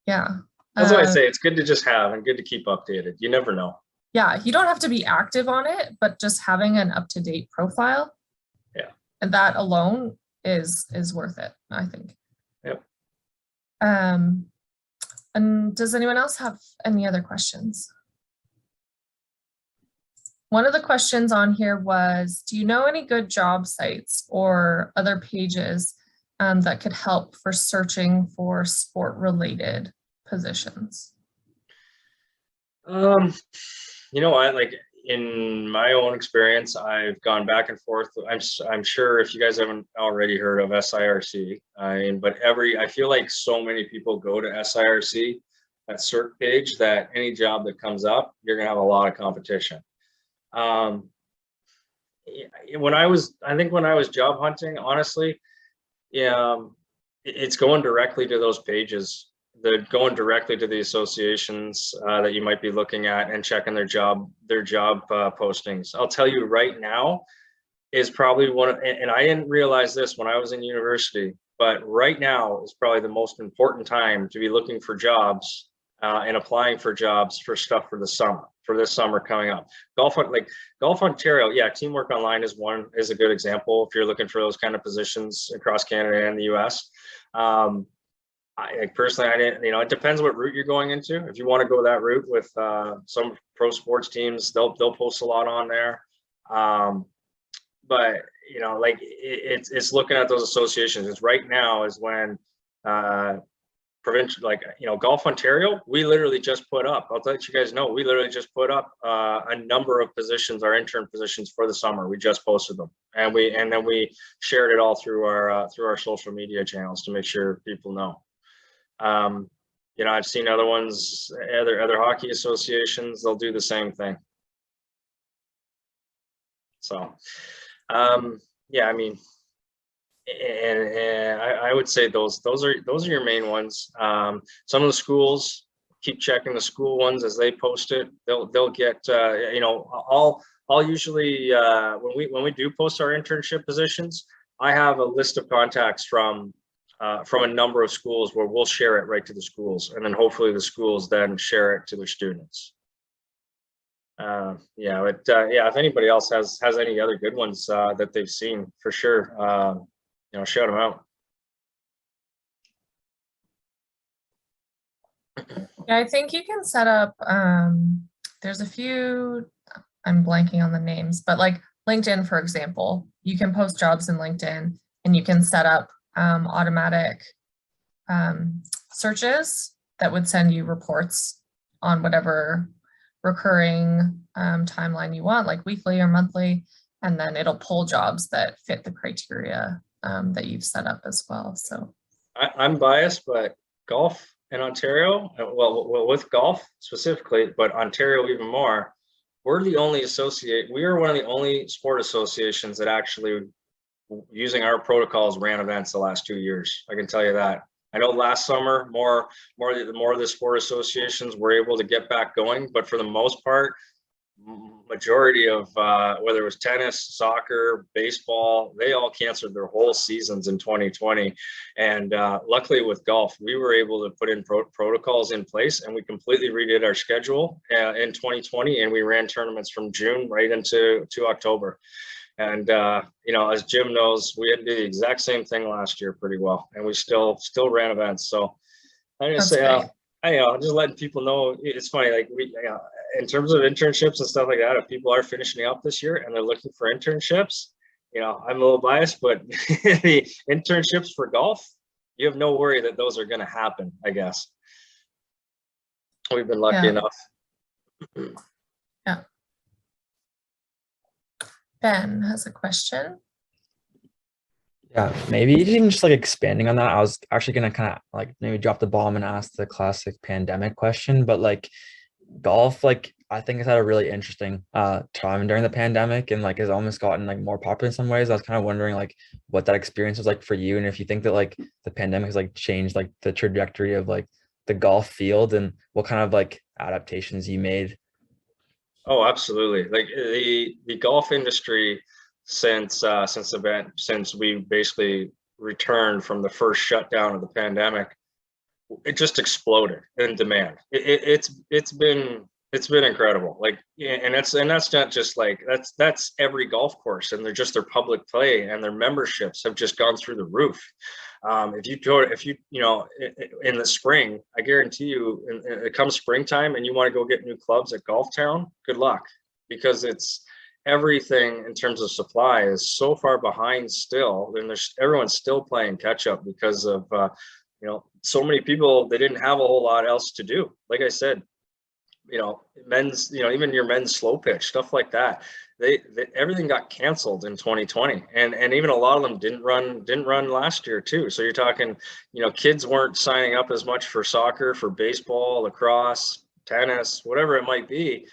yeah. That's why I say it's good to just have and good to keep updated. You never know. Yeah, you don't have to be active on it, but just having an up-to-date profile. Yeah. And that alone is worth it, I think. Yep. And does anyone else have any other questions? One of the questions on here was, do you know any good job sites or other pages that could help for searching for sport-related positions? You know what, like in my own experience, I've gone back and forth. I'm sure if you guys haven't already heard of SIRC, I feel like so many people go to SIRC, that cert page, that any job that comes up, you're gonna have a lot of competition. When I was job hunting, honestly, it's going directly to those pages. They're going directly to the associations that you might be looking at and checking their job postings. I'll tell you right now is probably and I didn't realize this when I was in university, but right now is probably the most important time to be looking for jobs and applying for jobs for stuff for this summer coming up. Golf Ontario, yeah, Teamwork Online is a good example if you're looking for those kind of positions across Canada and the US. Personally, I didn't, it depends what route you're going into. If you want to go that route with some pro sports teams, they'll post a lot on there. But it's looking at those associations. It's right now is when Provincial, Golf Ontario, we literally just put up, I'll let you guys know, we literally just put up a number of positions, our intern positions for the summer. We just posted them, and then we shared it all through our social media channels to make sure people know. I've seen other ones, other hockey associations, they'll do the same thing. So, yeah, I mean, and I would say those are your main ones. Some of the schools, keep checking the school ones as they post it. They'll get I'll usually when we do post our internship positions, I have a list of contacts from a number of schools where we'll share it right to the schools, and then hopefully the schools then share it to their students. If anybody else has any other good ones that they've seen, for sure, shout them out. Yeah, I think you can set up, there's a few I'm blanking on the names, but like LinkedIn, for example, you can post jobs in LinkedIn and you can set up automatic searches that would send you reports on whatever recurring timeline you want, like weekly or monthly, and then it'll pull jobs that fit the criteria that you've set up as well. So I'm biased, but golf in Ontario, well, with golf specifically, but Ontario even more, we are one of the only sport associations that actually, using our protocols, ran events the last 2 years. I can tell you that. I know last summer, more of the sport associations were able to get back going, but for the most part, majority of whether it was tennis, soccer, baseball, they all canceled their whole seasons in 2020. And luckily with golf, we were able to put in protocols in place, and we completely redid our schedule in 2020, and we ran tournaments from June right into October. And as Jim knows, we had to do the exact same thing last year pretty well, and we still ran events. So I just say, just letting people know. It's funny, like in terms of internships and stuff like that, if people are finishing up this year and they're looking for internships, I'm a little biased, but the internships for golf, you have no worry that those are going to happen. I guess we've been lucky enough. Yeah. Ben has a question. Yeah, maybe even just like expanding on that. I was actually gonna kind of like maybe drop the bomb and ask the classic pandemic question, but like golf, like I think has had a really interesting time during the pandemic, and like has almost gotten like more popular in some ways. I was kind of wondering like what that experience was like for you, and if you think that like the pandemic has like changed like the trajectory of like the golf field, and what kind of like adaptations you made. Oh, absolutely. Like the golf industry since we basically returned from the first shutdown of the pandemic, it just exploded in demand. It's been incredible. Like, and that's not just like that's every golf course, and their public play and their memberships have just gone through the roof. If you in the spring, I guarantee you, it comes springtime and you want to go get new clubs at Golf Town, good luck, because it's everything in terms of supply is so far behind still, and everyone's still playing catch up because of so many people, they didn't have a whole lot else to do. Like I said, men's, even your men's slow pitch, stuff like that. Everything got canceled in 2020, and even a lot of them didn't run last year too. So you're talking, kids weren't signing up as much for soccer, for baseball, lacrosse, tennis, whatever it might be,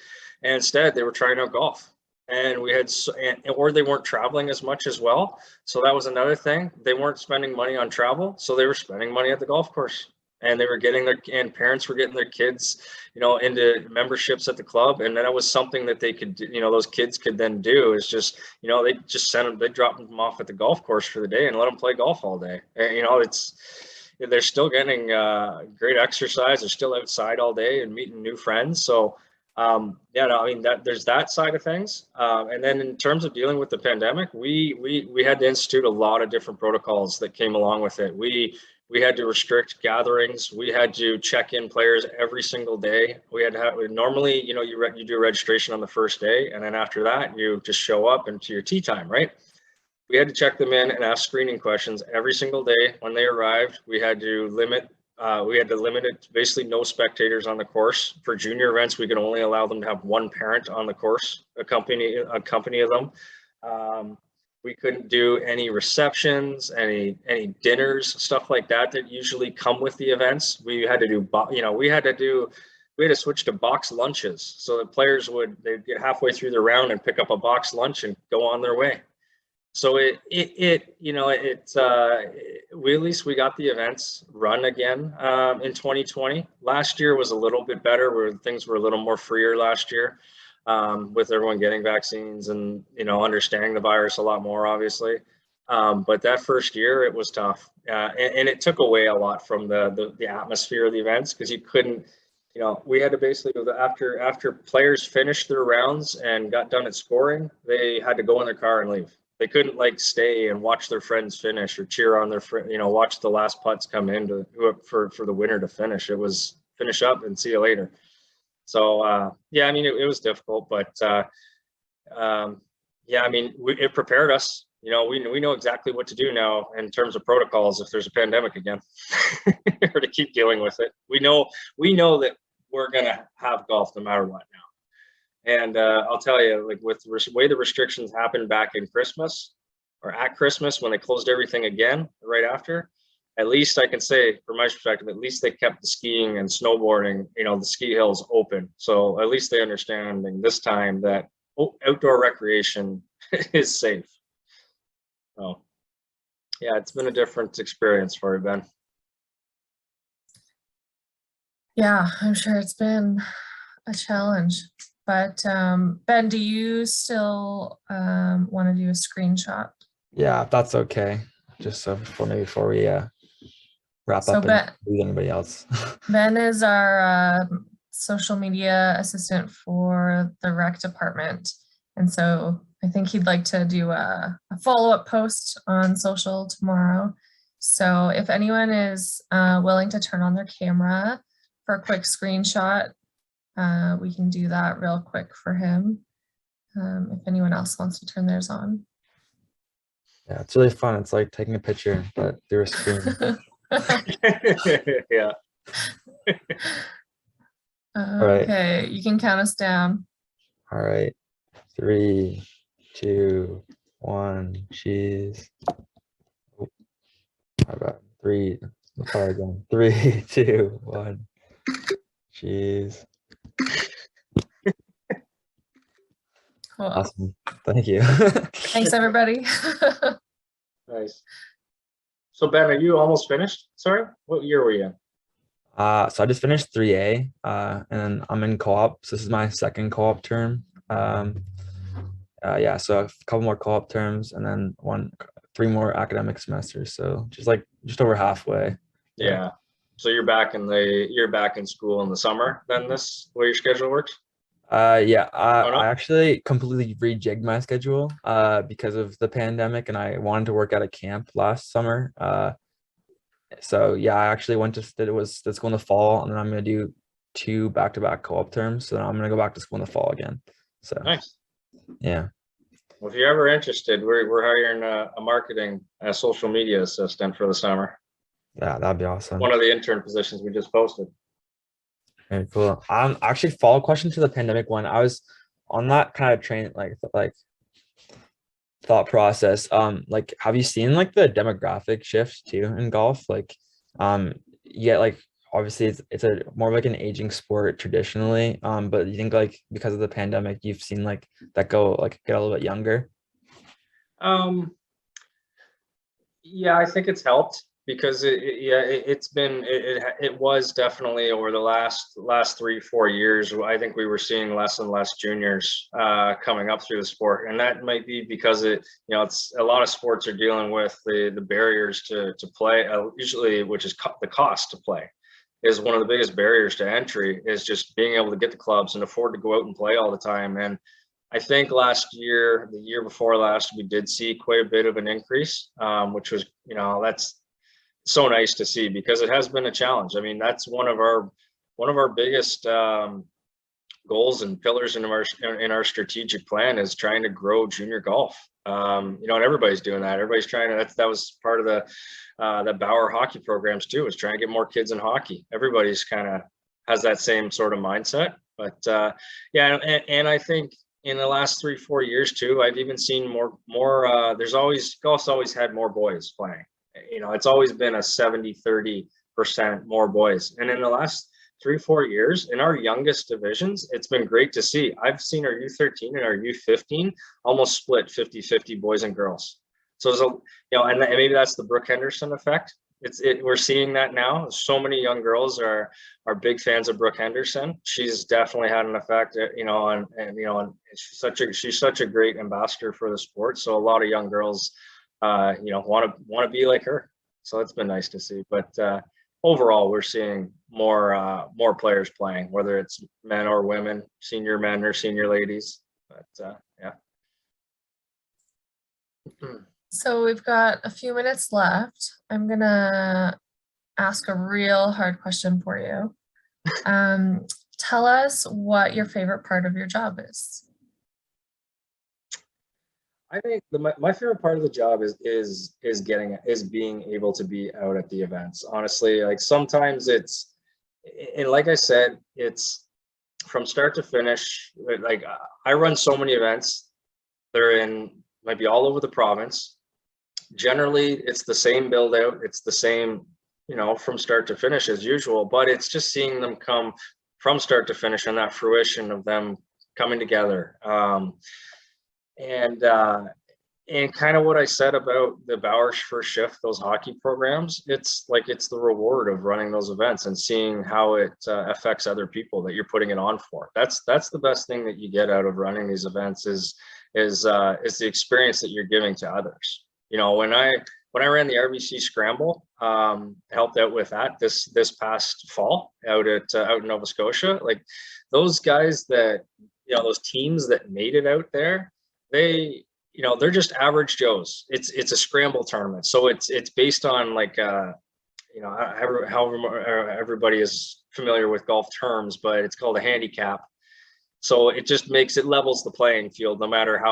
and instead they were trying out golf. And or they weren't traveling as much as well. So that was another thing. They weren't spending money on travel, so they were spending money at the golf course. And they were and parents were getting their kids, into memberships at the club. And then it was something that they could do, those kids could then do is just, they just they drop them off at the golf course for the day and let them play golf all day. And, they're still getting great exercise. They're still outside all day and meeting new friends. So, there's that side of things. And then in terms of dealing with the pandemic, we had to institute a lot of different protocols that came along with it. We had to restrict gatherings. We had to check in players every single day. We had to have, normally, you do registration on the first day, and then after that, you just show up into your tee time, right? We had to check them in and ask screening questions every single day when they arrived. We had to limit it to basically no spectators on the course. For junior events, we could only allow them to have one parent on the course, accompany them. We couldn't do any receptions, any dinners, stuff like that usually come with the events. We had to switch to box lunches, so that players they'd get halfway through the round and pick up a box lunch and go on their way. So we at least we got the events run again in 2020. Last year was a little bit better, where things were a little more freer last year. With everyone getting vaccines and, understanding the virus a lot more, obviously. But that first year, it was tough. And it took away a lot from the atmosphere of the events, because you couldn't, we had to basically, after players finished their rounds and got done at scoring, they had to go in their car and leave. They couldn't stay and watch their friends finish or cheer on their friend, watch the last putts come in for the winner to finish. It was finish up and see you later. So, it was difficult, but Yeah, I mean, it prepared us. You know, we know exactly what to do now in terms of protocols if there's a pandemic again, or to keep dealing with it. We know that we're gonna have golf no matter what now. And I'll tell you, like with the way the restrictions happened back in Christmas or at Christmas when they closed everything again right after, at least I can say from my perspective, at least they kept the skiing and snowboarding, you know, the ski hills open. So at least they understand this time that outdoor recreation is safe. So yeah, it's been a different experience for you, Ben. Yeah, I'm sure it's been a challenge. But Ben, do you still want to do a screenshot? Yeah, if that's okay. Just so before we wrap So up and leave anybody else. Ben is our social media assistant for the rec department. And so I think he'd like to do a follow-up post on social tomorrow. So if anyone is willing to turn on their camera for a quick screenshot, we can do that real quick for him. If anyone else wants to turn theirs on. Yeah, it's really fun. It's like taking a picture, but through a screen. Yeah. Okay, you can count us down. All right. 3, 2, 1. Cheese. Oh, how about 3? Let's try again. 3, 2, 1. Cheese. Cool. Awesome. Thank you. Thanks, everybody. Nice. So Ben, are you almost finished? Sorry, what year were you in? So I just finished 3A, and then I'm in co-op. So this is my second co-op term. Yeah, so a couple more co-op terms, and then 3 more academic semesters. So just over halfway. Yeah. So you're back in school in the summer then, this way your schedule works? Yeah, Oh, no? I actually completely rejigged my schedule because of the pandemic, and I wanted to work at a camp last summer. So yeah, I actually went to the school in the fall, and then I'm gonna do 2 back-to-back co-op terms. So then I'm gonna go back to school in the fall again. So nice. Yeah. Well, if you're ever interested, we're hiring a marketing social media assistant for the summer. Yeah, that'd be awesome. One of the intern positions we just posted. Very cool. Actually, follow question to the pandemic one. I was on that kind of train, like thought process. Like, have you seen like the demographic shift too in golf? Like, yeah, like obviously it's a more like an aging sport traditionally. But you think like because of the pandemic, you've seen like that get a little bit younger? Yeah, I think it's helped because it was definitely over the last 3-4 years. I think we were seeing less and less juniors coming up through the sport, and that might be because it's a lot of sports are dealing with the barriers to play, usually, which is the cost to play is one of the biggest barriers to entry, is just being able to get the clubs and afford to go out and play all the time. And I think last year, the year before last, we did see quite a bit of an increase, which was, that's so nice to see because it has been a challenge. I mean, that's one of our biggest goals and pillars in our strategic plan is trying to grow junior golf. And everybody's doing that. Everybody's trying to. That was part of the Bauer hockey programs too. Is trying to get more kids in hockey. Everybody's kind of has that same sort of mindset. But yeah, and I think in the last 3-4 years too, I've even seen more golf's always had more boys playing. It's always been a 70-30% more boys. And in the last 3-4 years in our youngest divisions, it's been great to see. I've seen our U13 and our U15 almost split 50-50 boys and girls. So and maybe that's the Brooke Henderson effect. We're seeing that now. So many young girls are big fans of Brooke Henderson. She's definitely had an effect, and she's such a great ambassador for the sport. So a lot of young girls, want to be like her. So it's been nice to see. But overall, we're seeing more players playing, whether it's men or women, senior men or senior ladies. But yeah. So we've got a few minutes left. I'm gonna ask a real hard question for you. Tell us what your favorite part of your job is. I think my favorite part of the job is being able to be out at the events. Honestly, like sometimes it's, and like I said, it's from start to finish. Like I run so many events. Might be all over the province. Generally, it's the same build out. It's the same, from start to finish as usual, but it's just seeing them come from start to finish and that fruition of them coming together. And kind of what I said about the Bauer First Shift, those hockey programs, it's the reward of running those events and seeing how it affects other people that you're putting it on for. That's the best thing that you get out of running these events is the experience that you're giving to others. When I ran the RBC Scramble, helped out with that this past fall out in Nova Scotia, like those guys that, those teams that made it out there, they're just average Joes. It's a scramble tournament. So it's based on like, however everybody is familiar with golf terms, but it's called a handicap. So it just levels the playing field no matter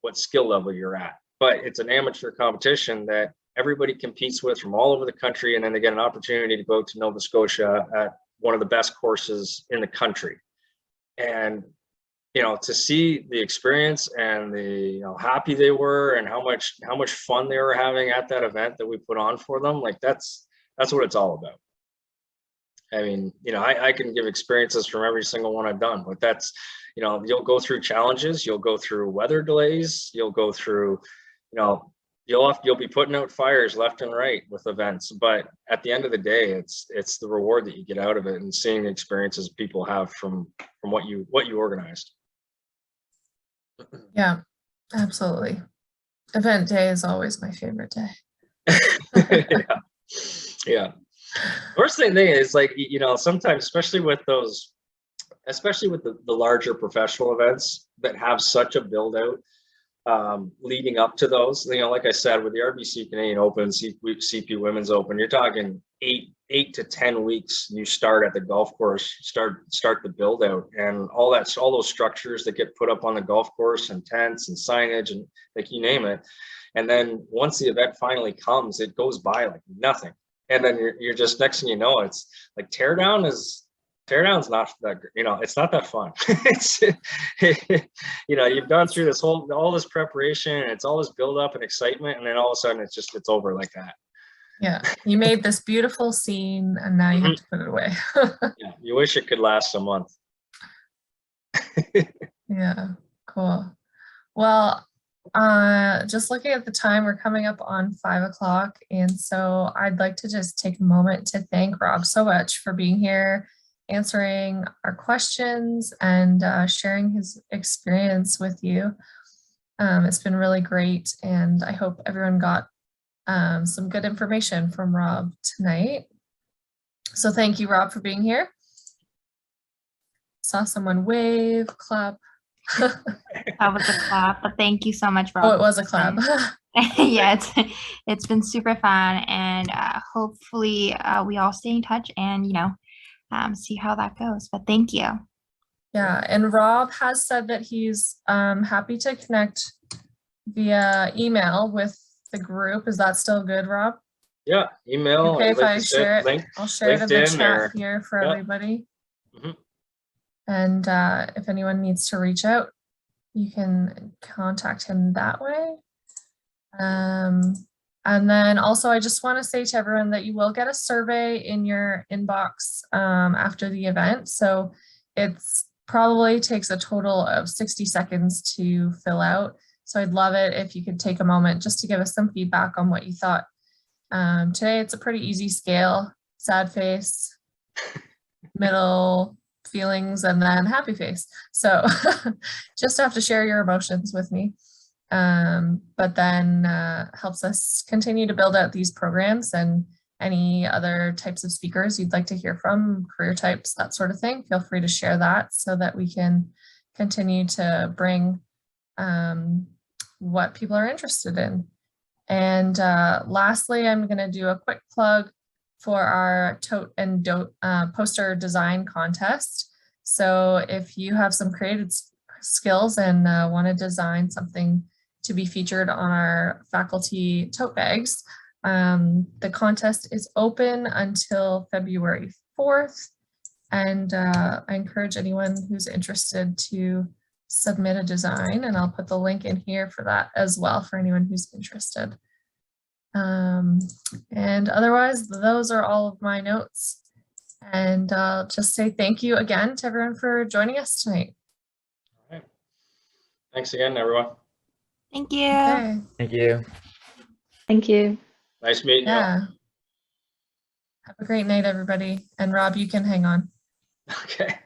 what skill level you're at. But it's an amateur competition that everybody competes with from all over the country. And then they get an opportunity to go to Nova Scotia at one of the best courses in the country. And to see the experience and the happy they were and how much fun they were having at that event that we put on for them, like that's what it's all about. I mean, I can give experiences from every single one I've done, but that's, you'll go through challenges, you'll go through weather delays, you'll go through, you'll be putting out fires left and right with events, but at the end of the day, it's the reward that you get out of it and seeing the experiences people have from what you organized. Yeah, absolutely. Event day is always my favorite day. Yeah. Worst thing is like, sometimes, especially with the larger professional events that have such a build out leading up to those, like I said, with the RBC Canadian Open, CP Women's Open, you're talking 8 to 10 weeks. You start at the golf course, start the build out, and all those structures that get put up on the golf course and tents and signage and like you name it. And then once the event finally comes, it goes by like nothing. And then you're just, next thing you know, it's like teardown's not that, it's not that fun. It's, you've gone through all this preparation, and it's all this build up and excitement, and then all of a sudden it's over like that. Yeah, you made this beautiful scene, and now you have to put it away. Yeah, you wish it could last a month. Yeah, cool. Well, just looking at the time, we're coming up on 5 o'clock, and so I'd like to just take a moment to thank Rob so much for being here, answering our questions, and sharing his experience with you. It's been really great, and I hope everyone got some good information from Rob tonight. So thank you, Rob, for being here. Saw someone wave, clap. That was a clap, but thank you so much, Rob. Oh, it was a clap. Yeah, it's been super fun, and hopefully we all stay in touch and see how that goes. But thank you. Yeah, and Rob has said that he's happy to connect via email with the group. Is that still good, Rob? Yeah, email. Okay, if I share it, I'll share it in the chat here for everybody. And if anyone needs to reach out, you can contact him that way. And then also, I just want to say to everyone that you will get a survey in your inbox after the event. So it's probably takes a total of 60 seconds to fill out. So I'd love it if you could take a moment just to give us some feedback on what you thought. Today, it's a pretty easy scale: sad face, middle feelings, and then happy face. So just have to share your emotions with me. But then helps us continue to build out these programs, and any other types of speakers you'd like to hear from, career types, that sort of thing. Feel free to share that so that we can continue to bring what people are interested in. And lastly, I'm going to do a quick plug for our tote and poster design contest. So if you have some creative skills and want to design something to be featured on our faculty tote bags. The contest is open until February 4th, and I encourage anyone who's interested to submit a design, and I'll put the link in here for that as well for anyone who's interested. And otherwise, those are all of my notes. And I'll just say thank you again to everyone for joining us tonight. All right. Thanks again, everyone. Thank you. Okay. Thank you. Thank you. Nice meeting you. Yeah. Have a great night, everybody. And Rob, you can hang on. Okay.